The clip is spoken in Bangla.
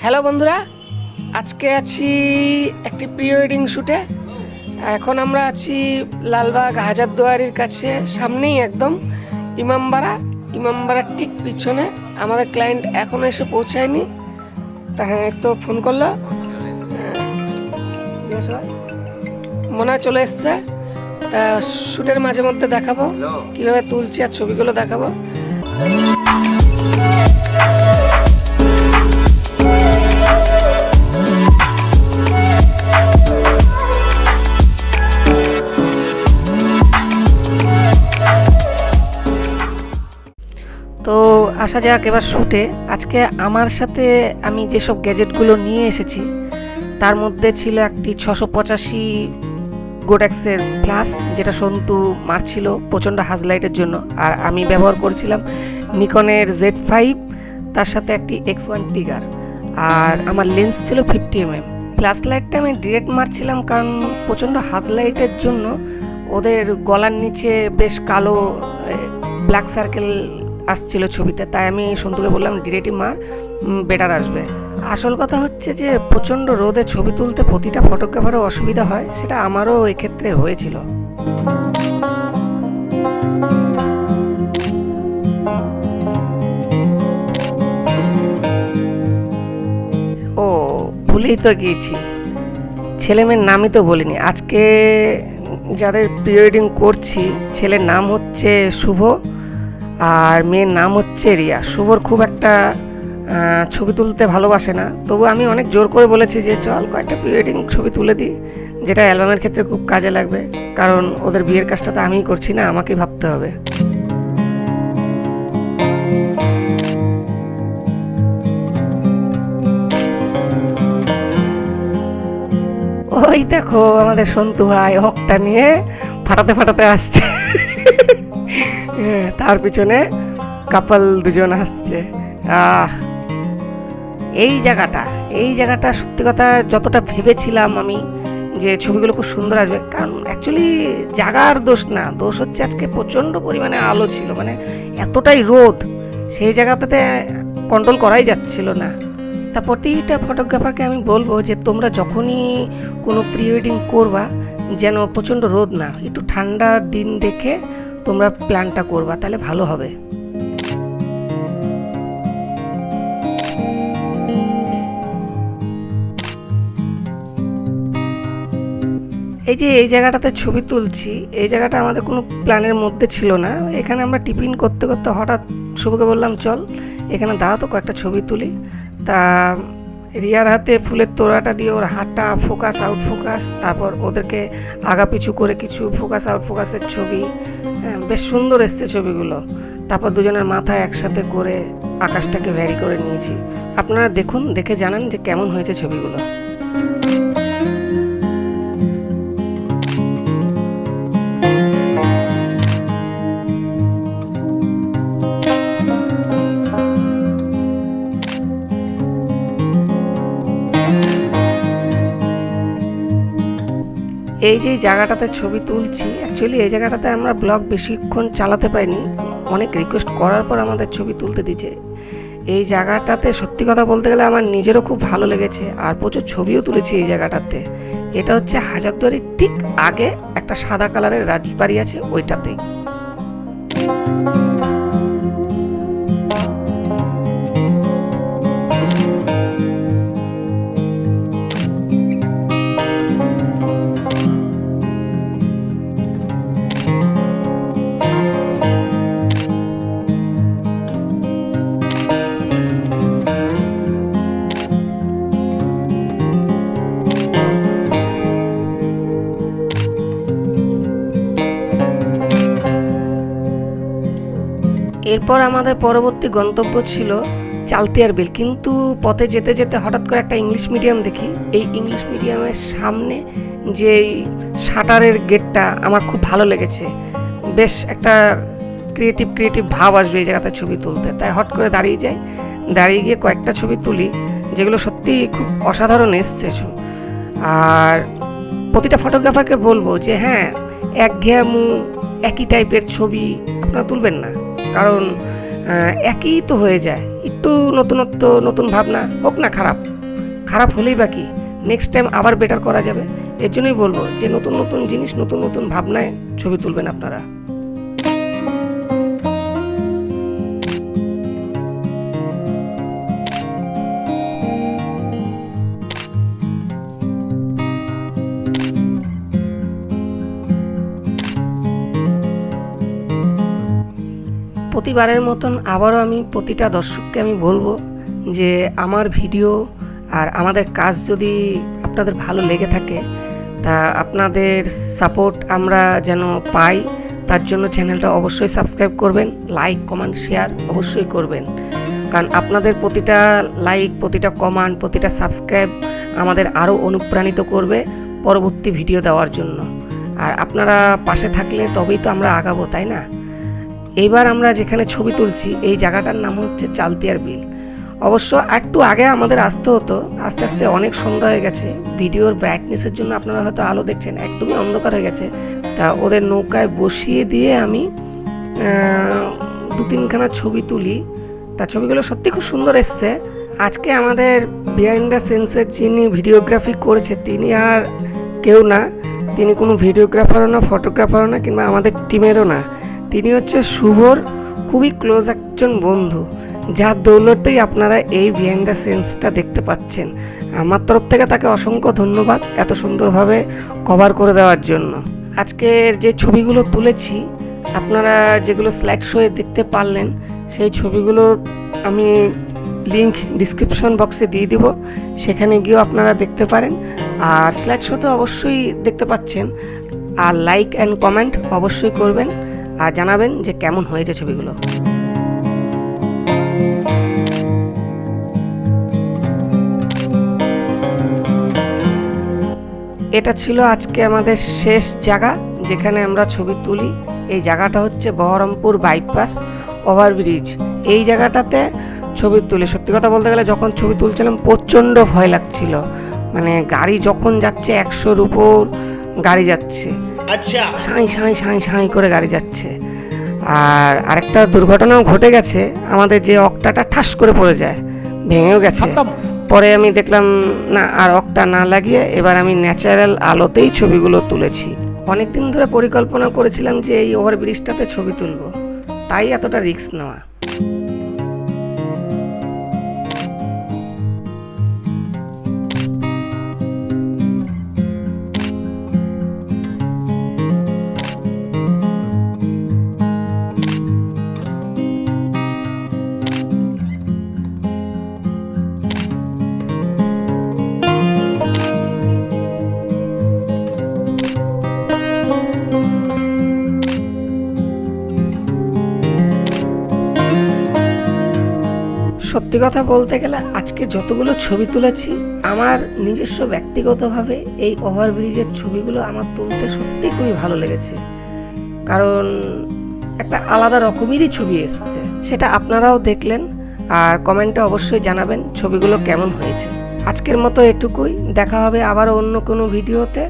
হ্যালো বন্ধুরা, আজকে আছি একটি প্রি ওয়েডিং শ্যুটে। এখন আমরা আছি লালবাগ হাজারদুয়ারির কাছে, সামনেই একদম ইমামবাড়ার ঠিক পিছনে। আমাদের ক্লায়েন্ট এখনো এসে পৌঁছায়নি, তা হ্যাঁ তো ফোন করলো, মনে হয় চলে এসছে। শ্যুটের মাঝে মধ্যে দেখাবো কিভাবে তুলছি আর ছবিগুলো দেখাবো। তো আসা যাক এবার শ্যুটে। আজকে আমার সাথে আমি যেসব গ্যাজেটগুলো নিয়ে এসেছি তার মধ্যে ছিল একটি 685 গোডেক্সের প্লাস, যেটা সন্তু মারছিল প্রচণ্ড হাজলাইটের জন্য, আর আমি ব্যবহার করেছিলাম নিকনের Z5, তার সাথে একটি X1 টিগার, আর আমার লেন্স ছিল 50mm। প্লাস লাইটটা আমি ডিরেক্ট মারছিলাম কারণ প্রচণ্ড হাজলাইটের জন্য ওদের গলার নিচে বেশ কালো ব্ল্যাক সার্কেল আসছিল ছবিতে, তাই আমি সন্তুকে বললাম ডিরেক্টই মার, বেটার আসবে। আসল কথা হচ্ছে যে প্রচণ্ড রোদে ছবি তুলতে প্রতিটা ফটোগ্রাফারও অসুবিধা হয়, সেটা আমারও এক্ষেত্রে হয়েছিল। ও ভুলেই তো গিয়েছি, ছেলে মেয়ের নামই তো বলিনি। আজকে যাদের প্রি ওয়েডিং করছি, ছেলের নাম হচ্ছে শুভ আর মেয়ের নাম হচ্ছে রিয়া। শুভর খুব একটা ছবি তুলতে ভালোবাসে না, তবু আমি অনেক জোর করে বলেছি যে চল কয়েকটা প্রি ওয়েডিং ছবি তুলে দিই, যেটা অ্যালবামের ক্ষেত্রে খুব কাজে লাগবে, কারণ ওদের বিয়ের কাজটা তো আমিই করছি না, আমাকেই ভাবতে হবে। ওই দেখো আমাদের সন্তু ভাই হকটা নিয়ে ফাটাতে আসছে, তার পিছনে কাপল দুজন আসছে। এই জায়গাটা সত্যি কথা যতটা ভেবেছিলাম আমি যে ছবিগুলো খুব সুন্দর আসবে, কারণ অ্যাকচুয়ালি জায়গার দোষ না, দোষ হচ্ছে আজকে প্রচণ্ড পরিমাণে আলো ছিল, মানে এতটাই রোদ, সেই জায়গাটাতে কন্ট্রোল করাই যাচ্ছিল না। তা প্রতিটা ফটোগ্রাফারকে আমি বলবো যে তোমরা যখনই কোনো প্রি ওয়েডিং করবা যেন প্রচণ্ড রোদ না, একটু ঠান্ডা দিন দেখে তোমরা প্ল্যানটা করবা, তাহলে ভালো হবে। এই জায়গাটাতে ছবি তুলছি, এই জায়গাটা আমাদের কোনো প্ল্যানের মধ্যে ছিল না। এখানে আমরা টিফিন করতে করতে হঠাৎ শুভকে বললাম চল এখানে দাঁড়া তো কয়েকটা ছবি তুলি। তা রিয়ার হাতে ফুলের তোড়াটা দিয়ে ওর হাতটা ফোকাস আউট ফোকাস, তারপর ওদেরকে আগা পিছু করে কিছু ফোকাস আউট ফোকাসের ছবি, বেশ সুন্দর এসছে ছবিগুলো। তারপর দুজনের মাথায় একসাথে করে আকাশটাকে ভ্যারি করে নিয়েছি। আপনারা দেখুন, দেখে জানান যে কেমন হয়েছে ছবিগুলো। এই যে জায়গাটাতে ছবি তুলছি, অ্যাকচুয়ালি এই জায়গাটাতে আমরা ব্লগ বেশিক্ষণ চালাতে পারিনি, অনেক রিকোয়েস্ট করার পর আমাদের ছবি তুলতে দিয়েছে। এই জায়গাটাতে সত্যি কথা বলতে গেলে আমার নিজেরও খুব ভালো লেগেছে, আর প্রচুর ছবিও তুলেছি এই জায়গাটাতে। এটা হচ্ছে হাজারদুয়ারির ঠিক আগে একটা সাদা কালারের রাজবাড়ি আছে, ওইটাতেই। এরপর আমাদের পরবর্তী গন্তব্য ছিল চালতিয়ার বিল, কিন্তু পথে যেতে যেতে হঠাৎ করে একটা ইংলিশ মিডিয়াম দেখি। এই ইংলিশ মিডিয়ামের সামনে যে শাটারের গেটটা আমার খুব ভালো লেগেছে, বেশ একটা ক্রিয়েটিভ ভাব আসবে এই জায়গাতে ছবি তুলতে, তাই হট করে দাঁড়িয়ে গিয়ে কয়েকটা ছবি তুলি, যেগুলো সত্যি খুব অসাধারণ এসছে। আর প্রতিটা ফটোগ্রাফারকে বলবো যে হ্যাঁ, একঘেয়ামু একই টাইপের ছবি আপনারা তুলবেন না, কারণ একই তো হয়ে যায়। একটু নতুনত্ব, নতুন ভাবনা হোক না, খারাপ হলেই বা কি, নেক্সট টাইম আবার বেটার করা যাবে। এর জন্যই বলবো যে নতুন নতুন জিনিস, নতুন নতুন ভাবনায় ছবি তুলবেন আপনারা। প্রতিবারের মতন আবারও আমি প্রতিটা দর্শককে আমি বলবো যে আমার ভিডিও আর আমাদের কাজ যদি আপনাদের ভালো লেগে থাকে, তা আপনাদের সাপোর্ট আমরা যেন পাই, তার জন্য চ্যানেলটা অবশ্যই সাবস্ক্রাইব করবেন, লাইক কমেন্ট শেয়ার অবশ্যই করবেন। কারণ আপনাদের প্রতিটা লাইক, প্রতিটা কমেন্ট, প্রতিটা সাবস্ক্রাইব আমাদের আরও অনুপ্রাণিত করবে পরবর্তী ভিডিও দেওয়ার জন্য। আর আপনারা পাশে থাকলে তবেই তো আমরা আগাবো, তাই না? এইবার আমরা যেখানে ছবি তুলছি এই জায়গাটার নাম হচ্ছে চালতিয়ার বিল। অবশ্য একটু আগে আমাদের আসতে হতো, আস্তে আস্তে অনেক সন্ধ্যা হয়ে গেছে। ভিডিওর ব্রাইটনেসের জন্য আপনারা হয়তো আলো দেখছেন, একদমই অন্ধকার হয়ে গেছে। তা ওদের নৌকায় বসিয়ে দিয়ে আমি 2-3খানা ছবি তুলি। তা ছবিগুলো সত্যি খুব সুন্দর এসছে। আজকে আমাদের বিহাইন্ড দ্য সেন্সের যিনি ভিডিওগ্রাফি করেছে তিনি আর কেউ না, তিনি কোনো ভিডিওগ্রাফারও না, ফটোগ্রাফারও না, কিংবা আমাদের টিমেরও না। তিনি হচ্ছে শুভর খুবই ক্লোজ একজন বন্ধু, যার দৌলতেই আপনারা এই বিহাইন্ড দ্য সেন্সটা দেখতে পাচ্ছেন। আমার তরফ থেকে তাকে অসংখ্য ধন্যবাদ এত সুন্দরভাবে কভার করে দেওয়ার জন্য। আজকের যে ছবিগুলো তুলেছি আপনারা যেগুলো স্লাইড শোয়ে দেখতে পারলেন, সেই ছবিগুলোর আমি লিংক ডিসক্রিপশন বক্সে দিয়ে দিব, সেখানে গিয়েও আপনারা দেখতে পারেন। আর স্লাইড শোতে অবশ্যই দেখতে পাচ্ছেন। আর লাইক অ্যান্ড কমেন্ট অবশ্যই করবেন আর জানাবেন যে কেমন হয়েছে ছবিগুলো। এটা ছিল আজকে আমাদের শেষ জায়গা যেখানে আমরা ছবি তুলি। এই জায়গাটা হচ্ছে বহরমপুর বাইপাস ওভারব্রিজ। এই জায়গাটাতে ছবি তুলি। সত্যি কথা বলতে গেলে যখন ছবি তুলছিলাম প্রচণ্ড ভয় লাগছিল, মানে গাড়ি যখন যাচ্ছে 100-র উপর গাড়ি যাচ্ছে, আচ্ছা সাঁই সাঁই সাঁই সাঁই করে গাড়ি যাচ্ছে। আর আরেকটা দুর্ঘটনাও ঘটে গেছে, আমাদের যে অক্টাটা ঠাস করে পড়ে যায়, ভেঙেও গেছে। পরে আমি দেখলাম না, আর অক্টা না লাগিয়ে এবার আমি ন্যাচারাল আলোতেই ছবিগুলো তুলেছি। অনেকদিন ধরে পরিকল্পনা করেছিলাম যে এই ওভারব্রিজটাতে ছবি তুলব, তাই এতটা রিস্ক নেওয়া। সত্যি কথা বলতে গেলে আজকে যতগুলো ছবি তুলেছি আমার নিজস্ব ব্যক্তিগতভাবে এই ওভারব্রিজের ছবিগুলো আমার তুলতে সত্যি খুবই ভালো লেগেছে। কারণ একটা আলাদা রকমেরই ছবি এসছে, সেটা আপনারাও দেখলেন। আর কমেন্টে অবশ্যই জানাবেন ছবিগুলো কেমন হয়েছে। আজকের মতো এটুকুই, দেখা হবে আবার অন্য কোনো ভিডিওতে।